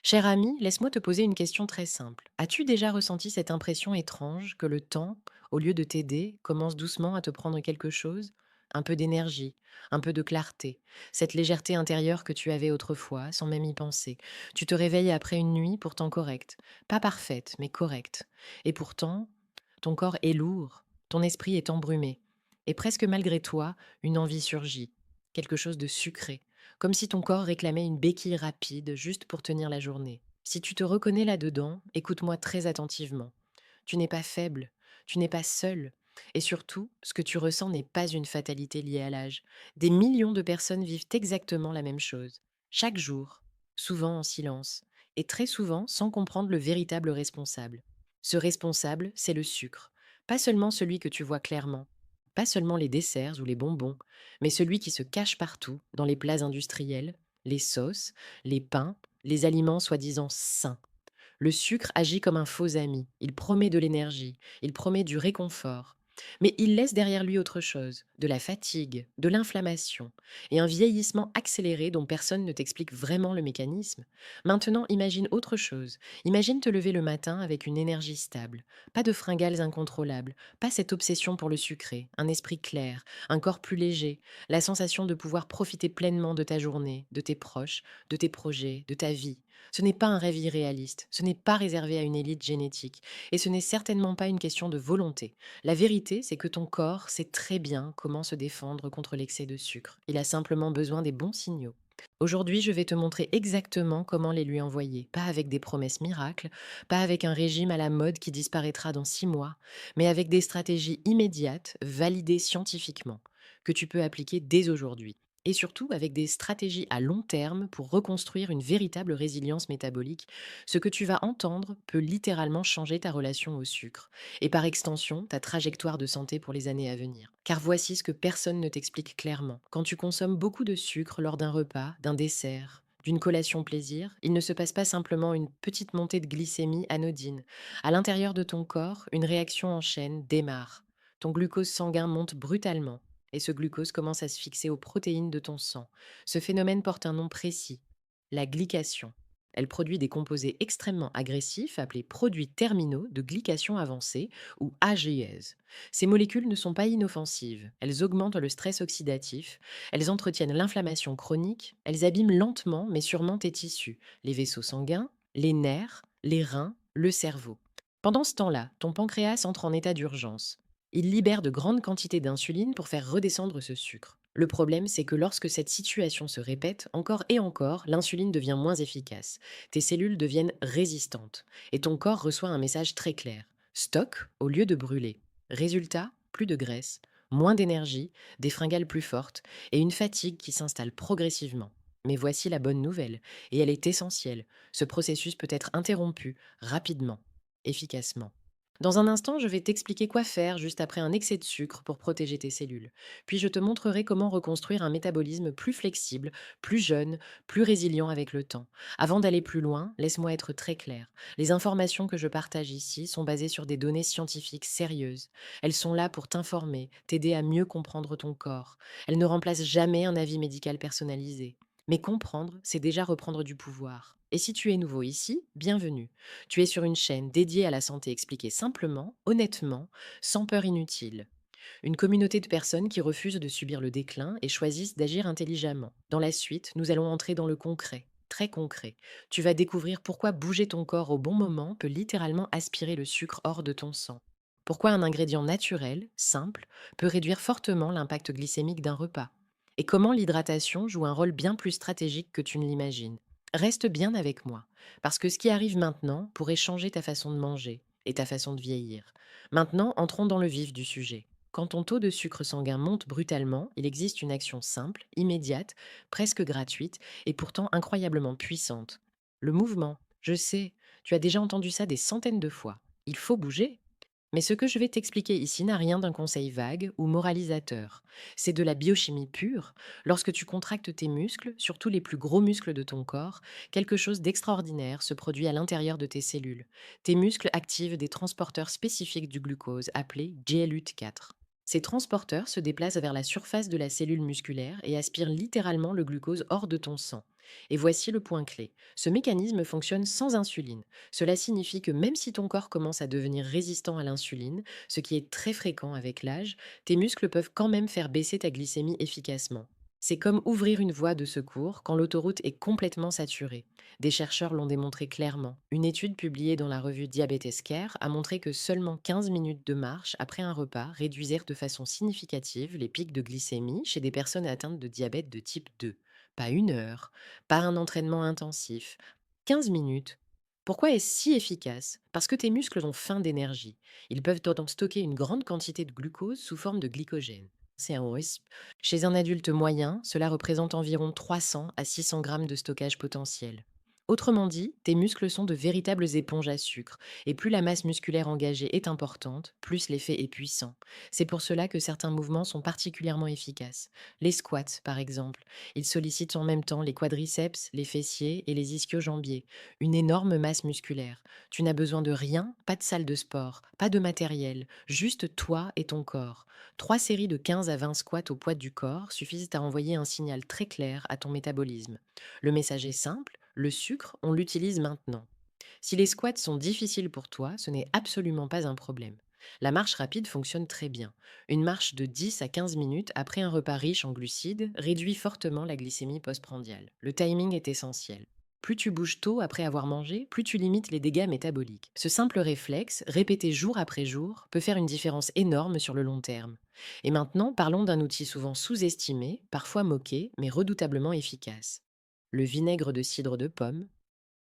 Cher ami, laisse-moi te poser une question très simple. As-tu déjà ressenti cette impression étrange que le temps, au lieu de t'aider, commence doucement à te prendre quelque chose? Un peu d'énergie, un peu de clarté, cette légèreté intérieure que tu avais autrefois, sans même y penser. Tu te réveilles après une nuit pourtant correcte. Pas parfaite, mais correcte. Et pourtant, ton corps est lourd, ton esprit est embrumé. Et presque malgré toi, une envie surgit. Quelque chose de sucré, comme si ton corps réclamait une béquille rapide juste pour tenir la journée. Si tu te reconnais là-dedans, écoute-moi très attentivement. Tu n'es pas faible, tu n'es pas seul. Et surtout, ce que tu ressens n'est pas une fatalité liée à l'âge. Des millions de personnes vivent exactement la même chose. Chaque jour, souvent en silence, et très souvent sans comprendre le véritable responsable. Ce responsable, c'est le sucre. Pas seulement celui que tu vois clairement, pas seulement les desserts ou les bonbons, mais celui qui se cache partout, dans les plats industriels, les sauces, les pains, les aliments soi-disant sains. Le sucre agit comme un faux ami. Il promet de l'énergie, il promet du réconfort. Mais il laisse derrière lui autre chose, de la fatigue, de l'inflammation et un vieillissement accéléré dont personne ne t'explique vraiment le mécanisme. Maintenant, imagine autre chose. Imagine te lever le matin avec une énergie stable, pas de fringales incontrôlables, pas cette obsession pour le sucré, un esprit clair, un corps plus léger, la sensation de pouvoir profiter pleinement de ta journée, de tes proches, de tes projets, de ta vie. Ce n'est pas un rêve irréaliste, ce n'est pas réservé à une élite génétique, et ce n'est certainement pas une question de volonté. La vérité, c'est que ton corps sait très bien comment se défendre contre l'excès de sucre. Il a simplement besoin des bons signaux. Aujourd'hui, je vais te montrer exactement comment les lui envoyer, pas avec des promesses miracles, pas avec un régime à la mode qui disparaîtra dans 6 mois, mais avec des stratégies immédiates, validées scientifiquement, que tu peux appliquer dès aujourd'hui et surtout avec des stratégies à long terme pour reconstruire une véritable résilience métabolique. Ce que tu vas entendre peut littéralement changer ta relation au sucre et par extension ta trajectoire de santé pour les années à venir. Car voici ce que personne ne t'explique clairement. Quand tu consommes beaucoup de sucre lors d'un repas, d'un dessert, d'une collation plaisir, il ne se passe pas simplement une petite montée de glycémie anodine. À l'intérieur de ton corps, une réaction en chaîne démarre. Ton glucose sanguin monte brutalement et ce glucose commence à se fixer aux protéines de ton sang. Ce phénomène porte un nom précis, la glycation. Elle produit des composés extrêmement agressifs appelés produits terminaux de glycation avancée ou AGEs. Ces molécules ne sont pas inoffensives, elles augmentent le stress oxydatif, elles entretiennent l'inflammation chronique, elles abîment lentement mais sûrement tes tissus, les vaisseaux sanguins, les nerfs, les reins, le cerveau. Pendant ce temps-là, ton pancréas entre en état d'urgence. Il libère de grandes quantités d'insuline pour faire redescendre ce sucre. Le problème, c'est que lorsque cette situation se répète encore et encore, l'insuline devient moins efficace. Tes cellules deviennent résistantes et ton corps reçoit un message très clair. Stock au lieu de brûler. Résultat, plus de graisse, moins d'énergie, des fringales plus fortes et une fatigue qui s'installe progressivement. Mais voici la bonne nouvelle, et elle est essentielle. Ce processus peut être interrompu rapidement, efficacement. Dans un instant, je vais t'expliquer quoi faire juste après un excès de sucre pour protéger tes cellules. Puis je te montrerai comment reconstruire un métabolisme plus flexible, plus jeune, plus résilient avec le temps. Avant d'aller plus loin, laisse-moi être très clair. Les informations que je partage ici sont basées sur des données scientifiques sérieuses. Elles sont là pour t'informer, t'aider à mieux comprendre ton corps. Elles ne remplacent jamais un avis médical personnalisé. Mais comprendre, c'est déjà reprendre du pouvoir. Et si tu es nouveau ici, bienvenue. Tu es sur une chaîne dédiée à la santé expliquée simplement, honnêtement, sans peur inutile. Une communauté de personnes qui refusent de subir le déclin et choisissent d'agir intelligemment. Dans la suite, nous allons entrer dans le concret. Très concret. Tu vas découvrir pourquoi bouger ton corps au bon moment peut littéralement aspirer le sucre hors de ton sang. Pourquoi un ingrédient naturel, simple, peut réduire fortement l'impact glycémique d'un repas. Et comment l'hydratation joue un rôle bien plus stratégique que tu ne l'imagines. Reste bien avec moi, parce que ce qui arrive maintenant pourrait changer ta façon de manger et ta façon de vieillir. Maintenant, entrons dans le vif du sujet. Quand ton taux de sucre sanguin monte brutalement, il existe une action simple, immédiate, presque gratuite et pourtant incroyablement puissante. Le mouvement. Je sais, tu as déjà entendu ça des centaines de fois. Il faut bouger. Mais ce que je vais t'expliquer ici n'a rien d'un conseil vague ou moralisateur. C'est de la biochimie pure. Lorsque tu contractes tes muscles, surtout les plus gros muscles de ton corps, quelque chose d'extraordinaire se produit à l'intérieur de tes cellules. Tes muscles activent des transporteurs spécifiques du glucose appelés GLUT4. Ces transporteurs se déplacent vers la surface de la cellule musculaire et aspirent littéralement le glucose hors de ton sang. Et voici le point clé. Ce mécanisme fonctionne sans insuline. Cela signifie que même si ton corps commence à devenir résistant à l'insuline, ce qui est très fréquent avec l'âge, tes muscles peuvent quand même faire baisser ta glycémie efficacement. C'est comme ouvrir une voie de secours quand l'autoroute est complètement saturée. Des chercheurs l'ont démontré clairement. Une étude publiée dans la revue Diabetes Care a montré que seulement 15 minutes de marche après un repas réduisirent de façon significative les pics de glycémie chez des personnes atteintes de diabète de type 2. Pas une heure, pas un entraînement intensif. 15 minutes. Pourquoi est-ce si efficace? Parce que tes muscles ont faim d'énergie. Ils peuvent donc stocker une grande quantité de glucose sous forme de glycogène. C'est un OS. Chez un adulte moyen, cela représente environ 300 à 600 grammes de stockage potentiel. Autrement dit, tes muscles sont de véritables éponges à sucre, et plus la masse musculaire engagée est importante, plus l'effet est puissant. C'est pour cela que certains mouvements sont particulièrement efficaces. Les squats, par exemple. Ils sollicitent en même temps les quadriceps, les fessiers et les ischio-jambiers. Une énorme masse musculaire. Tu n'as besoin de rien, pas de salle de sport, pas de matériel, juste toi et ton corps. 3 séries de 15 à 20 squats au poids du corps suffisent à envoyer un signal très clair à ton métabolisme. Le message est simple, le sucre, on l'utilise maintenant. Si les squats sont difficiles pour toi, ce n'est absolument pas un problème. La marche rapide fonctionne très bien. Une marche de 10 à 15 minutes après un repas riche en glucides réduit fortement la glycémie postprandiale. Le timing est essentiel. Plus tu bouges tôt après avoir mangé, plus tu limites les dégâts métaboliques. Ce simple réflexe, répété jour après jour, peut faire une différence énorme sur le long terme. Et maintenant, parlons d'un outil souvent sous-estimé, parfois moqué, mais redoutablement efficace. Le vinaigre de cidre de pomme.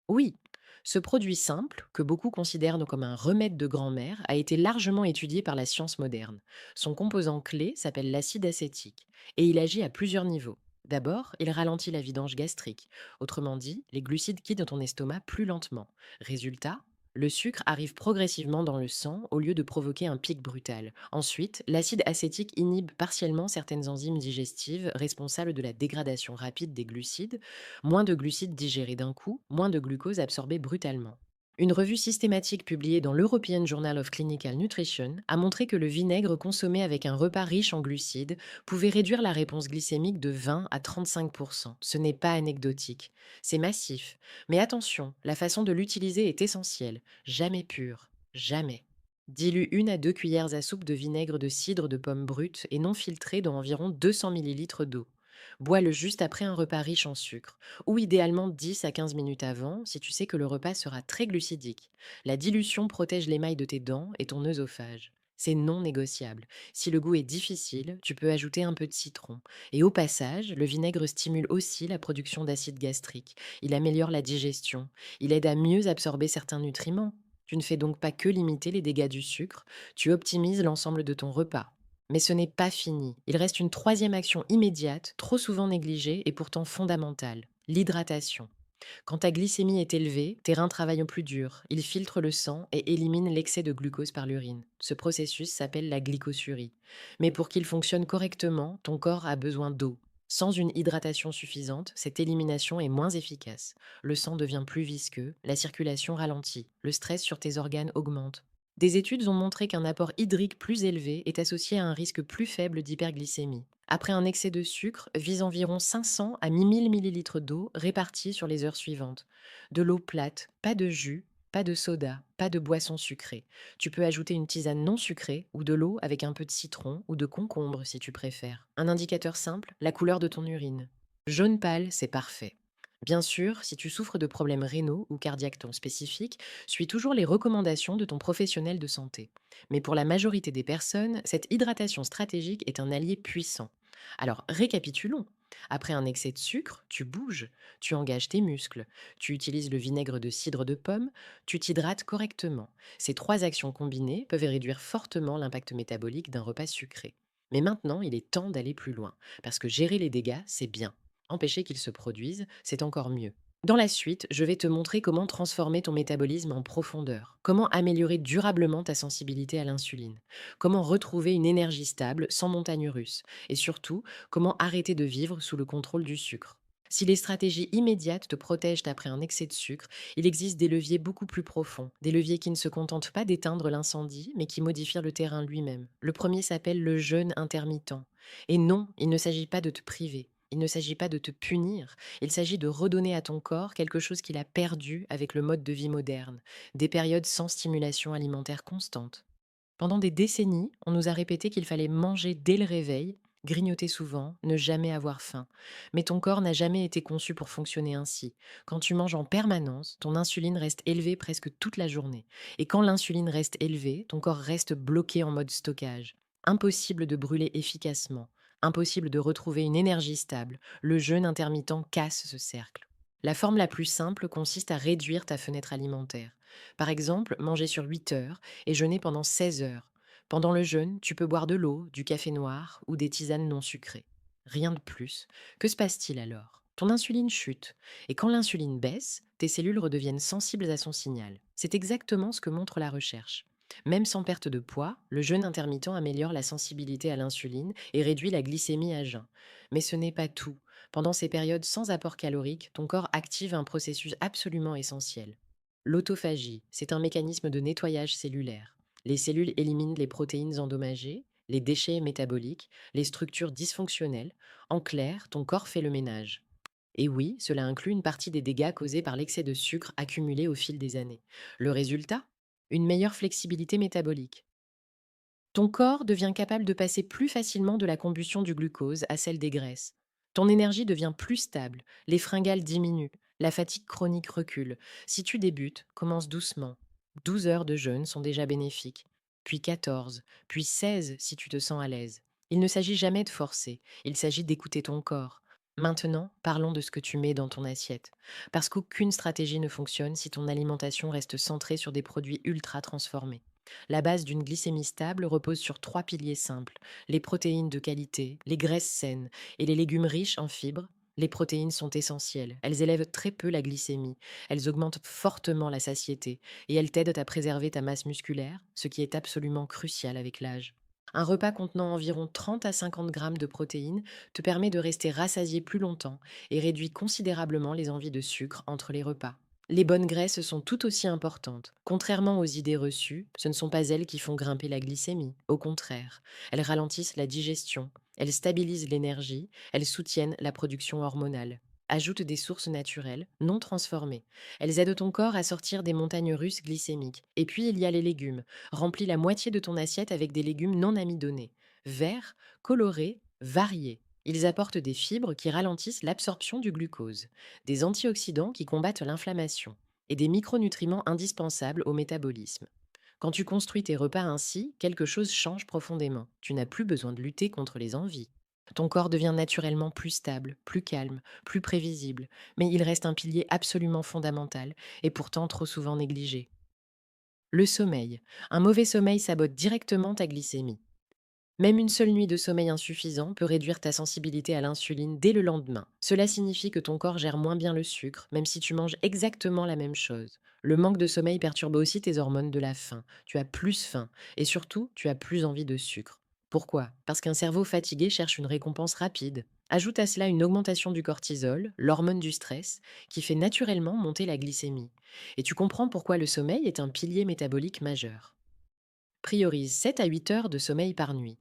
Oui, ce produit simple, que beaucoup considèrent comme un remède de grand-mère, a été largement étudié par la science moderne. Son composant clé s'appelle l'acide acétique, et il agit à plusieurs niveaux. D'abord, il ralentit la vidange gastrique. Autrement dit, les glucides quittent ton estomac plus lentement. Résultat, le sucre arrive progressivement dans le sang au lieu de provoquer un pic brutal. Ensuite, l'acide acétique inhibe partiellement certaines enzymes digestives responsables de la dégradation rapide des glucides. Moins de glucides digérés d'un coup, moins de glucose absorbé brutalement. Une revue systématique publiée dans l'European Journal of Clinical Nutrition a montré que le vinaigre consommé avec un repas riche en glucides pouvait réduire la réponse glycémique de 20 à 35%. Ce n'est pas anecdotique, c'est massif. Mais attention, la façon de l'utiliser est essentielle. Jamais pur. Jamais. Dilue 1 à 2 cuillères à soupe de vinaigre de cidre de pomme brute et non filtré dans environ 200 millilitres d'eau. Bois-le juste après un repas riche en sucre, ou idéalement 10 à 15 minutes avant si tu sais que le repas sera très glucidique. La dilution protège l'émail de tes dents et ton œsophage. C'est non négociable. Si le goût est difficile, tu peux ajouter un peu de citron. Et au passage, le vinaigre stimule aussi la production d'acide gastrique. Il améliore la digestion. Il aide à mieux absorber certains nutriments. Tu ne fais donc pas que limiter les dégâts du sucre, tu optimises l'ensemble de ton repas. Mais ce n'est pas fini. Il reste une troisième action immédiate, trop souvent négligée et pourtant fondamentale, l'hydratation. Quand ta glycémie est élevée, tes reins travaillent au plus dur. Ils filtrent le sang et éliminent l'excès de glucose par l'urine. Ce processus s'appelle la glycosurie. Mais pour qu'il fonctionne correctement, ton corps a besoin d'eau. Sans une hydratation suffisante, cette élimination est moins efficace. Le sang devient plus visqueux, la circulation ralentit, le stress sur tes organes augmente. Des études ont montré qu'un apport hydrique plus élevé est associé à un risque plus faible d'hyperglycémie. Après un excès de sucre, vise environ 500 à 1000 millilitres d'eau répartis sur les heures suivantes. De l'eau plate, pas de jus, pas de soda, pas de boisson sucrée. Tu peux ajouter une tisane non sucrée ou de l'eau avec un peu de citron ou de concombre si tu préfères. Un indicateur simple, la couleur de ton urine. Jaune pâle, c'est parfait. Bien sûr, si tu souffres de problèmes rénaux ou cardiaques ton spécifiques, suis toujours les recommandations de ton professionnel de santé. Mais pour la majorité des personnes, cette hydratation stratégique est un allié puissant. Alors, récapitulons. Après un excès de sucre, tu bouges, tu engages tes muscles, tu utilises le vinaigre de cidre de pomme, tu t'hydrates correctement. Ces trois actions combinées peuvent réduire fortement l'impact métabolique d'un repas sucré. Mais maintenant, il est temps d'aller plus loin, parce que gérer les dégâts, c'est bien. Empêcher qu'ils se produisent, c'est encore mieux. Dans la suite, je vais te montrer comment transformer ton métabolisme en profondeur, comment améliorer durablement ta sensibilité à l'insuline, comment retrouver une énergie stable sans montagne russe, et surtout, comment arrêter de vivre sous le contrôle du sucre. Si les stratégies immédiates te protègent après un excès de sucre, il existe des leviers beaucoup plus profonds, des leviers qui ne se contentent pas d'éteindre l'incendie, mais qui modifient le terrain lui-même. Le premier s'appelle le jeûne intermittent. Et non, il ne s'agit pas de te priver. Il ne s'agit pas de te punir, il s'agit de redonner à ton corps quelque chose qu'il a perdu avec le mode de vie moderne, des périodes sans stimulation alimentaire constante. Pendant des décennies, on nous a répété qu'il fallait manger dès le réveil, grignoter souvent, ne jamais avoir faim. Mais ton corps n'a jamais été conçu pour fonctionner ainsi. Quand tu manges en permanence, ton insuline reste élevée presque toute la journée. Et quand l'insuline reste élevée, ton corps reste bloqué en mode stockage. Impossible de brûler efficacement. Impossible de retrouver une énergie stable. Le jeûne intermittent casse ce cercle. La forme la plus simple consiste à réduire ta fenêtre alimentaire. Par exemple, manger sur 8 heures et jeûner pendant 16 heures. Pendant le jeûne, tu peux boire de l'eau, du café noir ou des tisanes non sucrées. Rien de plus. Que se passe-t-il alors? Ton insuline chute, et quand l'insuline baisse, tes cellules redeviennent sensibles à son signal. C'est exactement ce que montre la recherche. Même sans perte de poids, le jeûne intermittent améliore la sensibilité à l'insuline et réduit la glycémie à jeun. Mais ce n'est pas tout. Pendant ces périodes sans apport calorique, ton corps active un processus absolument essentiel. L'autophagie, c'est un mécanisme de nettoyage cellulaire. Les cellules éliminent les protéines endommagées, les déchets métaboliques, les structures dysfonctionnelles. En clair, ton corps fait le ménage. Et oui, cela inclut une partie des dégâts causés par l'excès de sucre accumulé au fil des années. Le résultat? Une meilleure flexibilité métabolique. Ton corps devient capable de passer plus facilement de la combustion du glucose à celle des graisses. Ton énergie devient plus stable, les fringales diminuent, la fatigue chronique recule. Si tu débutes, commence doucement. 12 heures de jeûne sont déjà bénéfiques, puis 14, puis 16 si tu te sens à l'aise. Il ne s'agit jamais de forcer, il s'agit d'écouter ton corps. Maintenant, parlons de ce que tu mets dans ton assiette. Parce qu'aucune stratégie ne fonctionne si ton alimentation reste centrée sur des produits ultra transformés. La base d'une glycémie stable repose sur trois piliers simples: les protéines de qualité, les graisses saines et les légumes riches en fibres. Les protéines sont essentielles. Elles élèvent très peu la glycémie, elles augmentent fortement la satiété et elles t'aident à préserver ta masse musculaire, ce qui est absolument crucial avec l'âge. Un repas contenant environ 30 à 50 grammes de protéines te permet de rester rassasié plus longtemps et réduit considérablement les envies de sucre entre les repas. Les bonnes graisses sont tout aussi importantes. Contrairement aux idées reçues, ce ne sont pas elles qui font grimper la glycémie. Au contraire, elles ralentissent la digestion, elles stabilisent l'énergie, elles soutiennent la production hormonale. Ajoute des sources naturelles, non transformées. Elles aident ton corps à sortir des montagnes russes glycémiques. Et puis il y a les légumes. Remplis la moitié de ton assiette avec des légumes non amidonnés. Verts, colorés, variés. Ils apportent des fibres qui ralentissent l'absorption du glucose, des antioxydants qui combattent l'inflammation et des micronutriments indispensables au métabolisme. Quand tu construis tes repas ainsi, quelque chose change profondément. Tu n'as plus besoin de lutter contre les envies. Ton corps devient naturellement plus stable, plus calme, plus prévisible, mais il reste un pilier absolument fondamental et pourtant trop souvent négligé. Le sommeil. Un mauvais sommeil sabote directement ta glycémie. Même une seule nuit de sommeil insuffisant peut réduire ta sensibilité à l'insuline dès le lendemain. Cela signifie que ton corps gère moins bien le sucre, même si tu manges exactement la même chose. Le manque de sommeil perturbe aussi tes hormones de la faim. Tu as plus faim et surtout, tu as plus envie de sucre. Pourquoi? Parce qu'un cerveau fatigué cherche une récompense rapide. Ajoute à cela une augmentation du cortisol, l'hormone du stress, qui fait naturellement monter la glycémie. Et tu comprends pourquoi le sommeil est un pilier métabolique majeur. Priorise 7 à 8 heures de sommeil par nuit.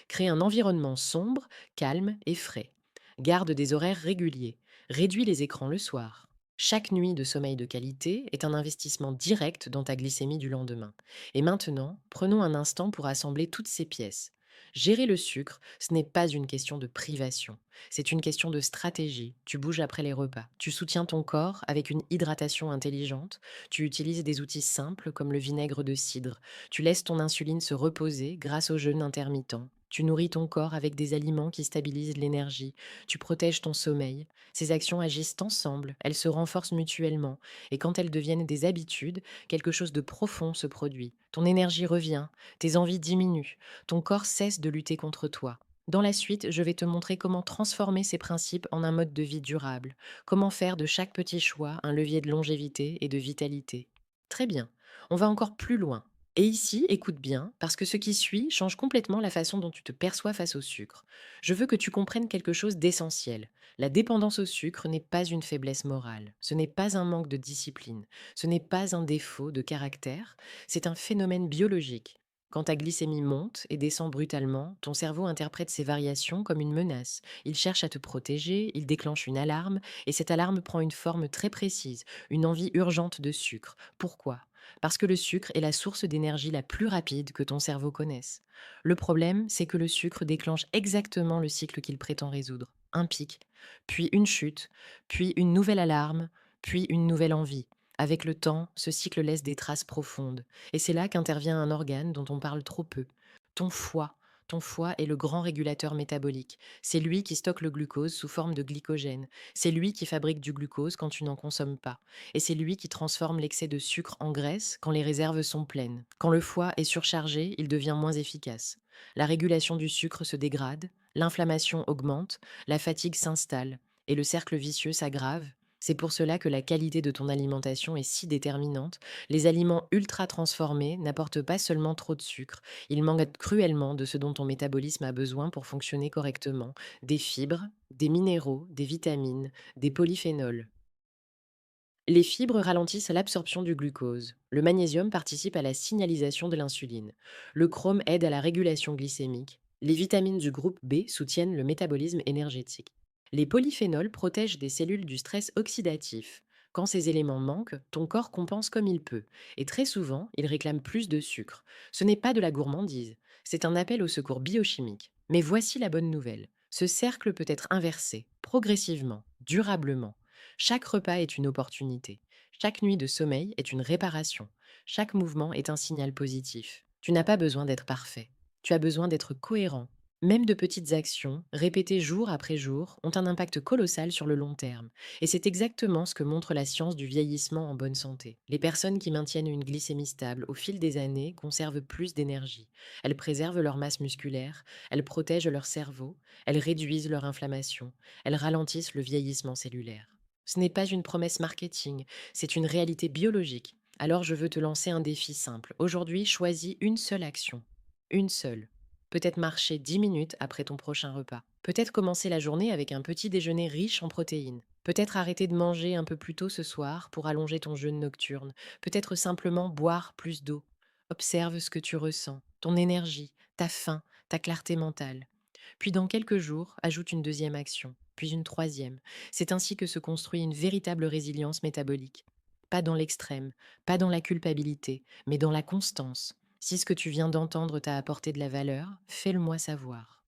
Crée un environnement sombre, calme et frais. Garde des horaires réguliers. Réduis les écrans le soir. Chaque nuit de sommeil de qualité est un investissement direct dans ta glycémie du lendemain. Et maintenant, prenons un instant pour assembler toutes ces pièces. Gérer le sucre, ce n'est pas une question de privation, c'est une question de stratégie. Tu bouges après les repas, tu soutiens ton corps avec une hydratation intelligente, tu utilises des outils simples comme le vinaigre de cidre, tu laisses ton insuline se reposer grâce au jeûne intermittent. Tu nourris ton corps avec des aliments qui stabilisent l'énergie. Tu protèges ton sommeil. Ces actions agissent ensemble. Elles se renforcent mutuellement. Et quand elles deviennent des habitudes, quelque chose de profond se produit. Ton énergie revient. Tes envies diminuent. Ton corps cesse de lutter contre toi. Dans la suite, je vais te montrer comment transformer ces principes en un mode de vie durable. Comment faire de chaque petit choix un levier de longévité et de vitalité. Très bien. On va encore plus loin. Et ici, écoute bien, parce que ce qui suit change complètement la façon dont tu te perçois face au sucre. Je veux que tu comprennes quelque chose d'essentiel. La dépendance au sucre n'est pas une faiblesse morale, ce n'est pas un manque de discipline, ce n'est pas un défaut de caractère, c'est un phénomène biologique. Quand ta glycémie monte et descend brutalement, ton cerveau interprète ces variations comme une menace. Il cherche à te protéger, il déclenche une alarme, et cette alarme prend une forme très précise, une envie urgente de sucre. Pourquoi? Parce que le sucre est la source d'énergie la plus rapide que ton cerveau connaisse. Le problème, c'est que le sucre déclenche exactement le cycle qu'il prétend résoudre. Un pic, puis une chute, puis une nouvelle alarme, puis une nouvelle envie. Avec le temps, ce cycle laisse des traces profondes. Et c'est là qu'intervient un organe dont on parle trop peu. Ton foie. Ton foie est le grand régulateur métabolique. C'est lui qui stocke le glucose sous forme de glycogène. C'est lui qui fabrique du glucose quand tu n'en consommes pas. Et c'est lui qui transforme l'excès de sucre en graisse quand les réserves sont pleines. Quand le foie est surchargé, il devient moins efficace. La régulation du sucre se dégrade, l'inflammation augmente, la fatigue s'installe, et le cercle vicieux s'aggrave. C'est pour cela que la qualité de ton alimentation est si déterminante. Les aliments ultra transformés n'apportent pas seulement trop de sucre, ils manquent cruellement de ce dont ton métabolisme a besoin pour fonctionner correctement, des fibres, des minéraux, des vitamines, des polyphénols. Les fibres ralentissent l'absorption du glucose. Le magnésium participe à la signalisation de l'insuline. Le chrome aide à la régulation glycémique. Les vitamines du groupe B soutiennent le métabolisme énergétique. Les polyphénols protègent des cellules du stress oxydatif. Quand ces éléments manquent, ton corps compense comme il peut. Et très souvent, il réclame plus de sucre. Ce n'est pas de la gourmandise, c'est un appel au secours biochimique. Mais voici la bonne nouvelle. Ce cercle peut être inversé, progressivement, durablement. Chaque repas est une opportunité. Chaque nuit de sommeil est une réparation. Chaque mouvement est un signal positif. Tu n'as pas besoin d'être parfait. Tu as besoin d'être cohérent. Même de petites actions, répétées jour après jour, ont un impact colossal sur le long terme. Et c'est exactement ce que montre la science du vieillissement en bonne santé. Les personnes qui maintiennent une glycémie stable au fil des années conservent plus d'énergie. Elles préservent leur masse musculaire, elles protègent leur cerveau, elles réduisent leur inflammation, elles ralentissent le vieillissement cellulaire. Ce n'est pas une promesse marketing, c'est une réalité biologique. Alors je veux te lancer un défi simple. Aujourd'hui, choisis une seule action. Une seule. Peut-être marcher 10 minutes après ton prochain repas. Peut-être commencer la journée avec un petit déjeuner riche en protéines. Peut-être arrêter de manger un peu plus tôt ce soir pour allonger ton jeûne nocturne. Peut-être simplement boire plus d'eau. Observe ce que tu ressens, ton énergie, ta faim, ta clarté mentale. Puis dans quelques jours, ajoute une deuxième action, puis une troisième. C'est ainsi que se construit une véritable résilience métabolique. Pas dans l'extrême, pas dans la culpabilité, mais dans la constance. Si ce que tu viens d'entendre t'a apporté de la valeur, fais-le-moi savoir.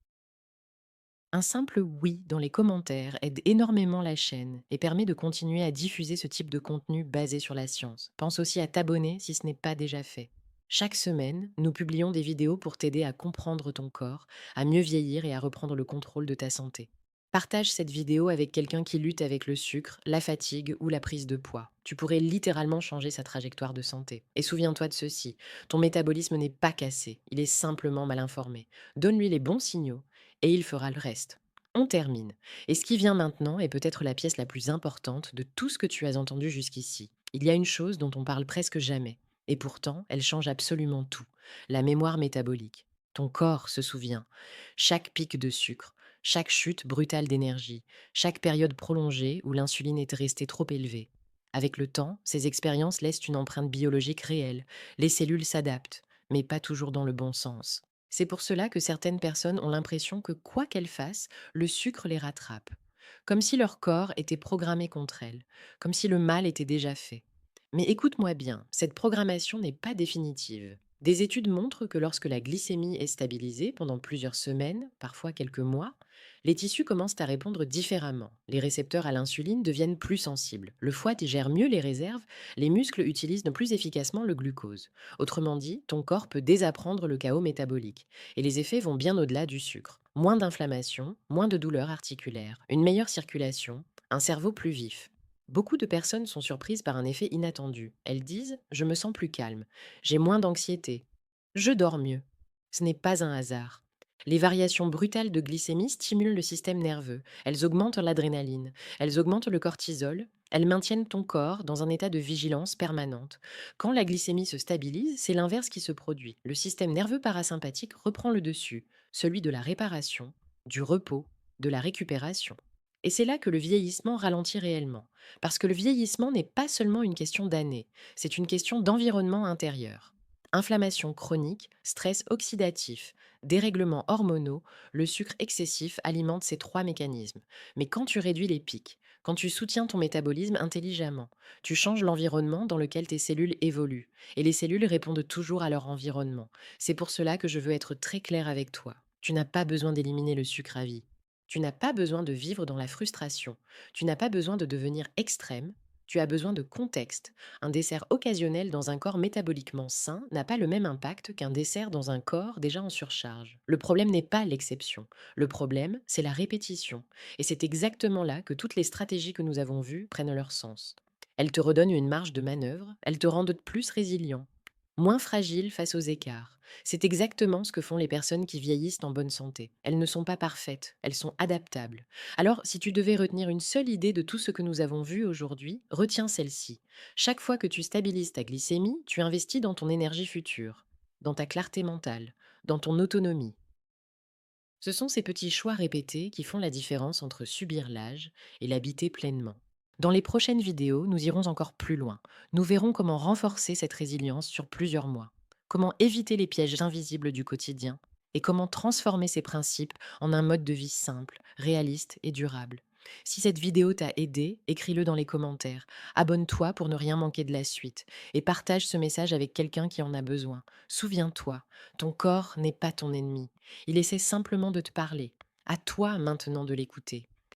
Un simple oui dans les commentaires aide énormément la chaîne et permet de continuer à diffuser ce type de contenu basé sur la science. Pense aussi à t'abonner si ce n'est pas déjà fait. Chaque semaine, nous publions des vidéos pour t'aider à comprendre ton corps, à mieux vieillir et à reprendre le contrôle de ta santé. Partage cette vidéo avec quelqu'un qui lutte avec le sucre, la fatigue ou la prise de poids. Tu pourrais littéralement changer sa trajectoire de santé. Et souviens-toi de ceci, ton métabolisme n'est pas cassé, il est simplement mal informé. Donne-lui les bons signaux et il fera le reste. On termine. Et ce qui vient maintenant est peut-être la pièce la plus importante de tout ce que tu as entendu jusqu'ici. Il y a une chose dont on parle presque jamais. Et pourtant, elle change absolument tout. La mémoire métabolique. Ton corps se souvient. Chaque pic de sucre, chaque chute brutale d'énergie, chaque période prolongée où l'insuline était restée trop élevée. Avec le temps, ces expériences laissent une empreinte biologique réelle. Les cellules s'adaptent, mais pas toujours dans le bon sens. C'est pour cela que certaines personnes ont l'impression que quoi qu'elles fassent, le sucre les rattrape. Comme si leur corps était programmé contre elles, comme si le mal était déjà fait. Mais écoute-moi bien, cette programmation n'est pas définitive. Des études montrent que lorsque la glycémie est stabilisée pendant plusieurs semaines, parfois quelques mois, les tissus commencent à répondre différemment. Les récepteurs à l'insuline deviennent plus sensibles. Le foie digère mieux les réserves, les muscles utilisent plus efficacement le glucose. Autrement dit, ton corps peut désapprendre le chaos métabolique. Et les effets vont bien au-delà du sucre. Moins d'inflammation, moins de douleurs articulaires, une meilleure circulation, un cerveau plus vif. Beaucoup de personnes sont surprises par un effet inattendu. Elles disent ⁇ Je me sens plus calme, j'ai moins d'anxiété, je dors mieux ⁇ Ce n'est pas un hasard. Les variations brutales de glycémie stimulent le système nerveux. Elles augmentent l'adrénaline, elles augmentent le cortisol, Elles maintiennent ton corps dans un état de vigilance permanente. Quand la glycémie se stabilise, c'est l'inverse qui se produit. Le système nerveux parasympathique reprend le dessus, celui de la réparation, du repos, de la récupération. Et c'est là que le vieillissement ralentit réellement. Parce que le vieillissement n'est pas seulement une question d'années, c'est une question d'environnement intérieur. Inflammation chronique, stress oxydatif, dérèglements hormonaux, le sucre excessif alimente ces trois mécanismes. Mais quand tu réduis les pics, quand tu soutiens ton métabolisme intelligemment, tu changes l'environnement dans lequel tes cellules évoluent. Et les cellules répondent toujours à leur environnement. C'est pour cela que je veux être très clair avec toi. Tu n'as pas besoin d'éliminer le sucre à vie. Tu n'as pas besoin de vivre dans la frustration. Tu n'as pas besoin de devenir extrême. Tu as besoin de contexte. Un dessert occasionnel dans un corps métaboliquement sain n'a pas le même impact qu'un dessert dans un corps déjà en surcharge. Le problème n'est pas l'exception. Le problème, c'est la répétition. Et c'est exactement là que toutes les stratégies que nous avons vues prennent leur sens. Elles te redonnent une marge de manœuvre, elles te rendent plus résilient, moins fragile face aux écarts. C'est exactement ce que font les personnes qui vieillissent en bonne santé. Elles ne sont pas parfaites, elles sont adaptables. Alors, si tu devais retenir une seule idée de tout ce que nous avons vu aujourd'hui, retiens celle-ci. Chaque fois que tu stabilises ta glycémie, tu investis dans ton énergie future, dans ta clarté mentale, dans ton autonomie. Ce sont ces petits choix répétés qui font la différence entre subir l'âge et l'habiter pleinement. Dans les prochaines vidéos, nous irons encore plus loin. Nous verrons comment renforcer cette résilience sur plusieurs mois, comment éviter les pièges invisibles du quotidien et comment transformer ces principes en un mode de vie simple, réaliste et durable. Si cette vidéo t'a aidé, écris-le dans les commentaires. Abonne-toi pour ne rien manquer de la suite et partage ce message avec quelqu'un qui en a besoin. Souviens-toi, ton corps n'est pas ton ennemi. Il essaie simplement de te parler. À toi maintenant de l'écouter.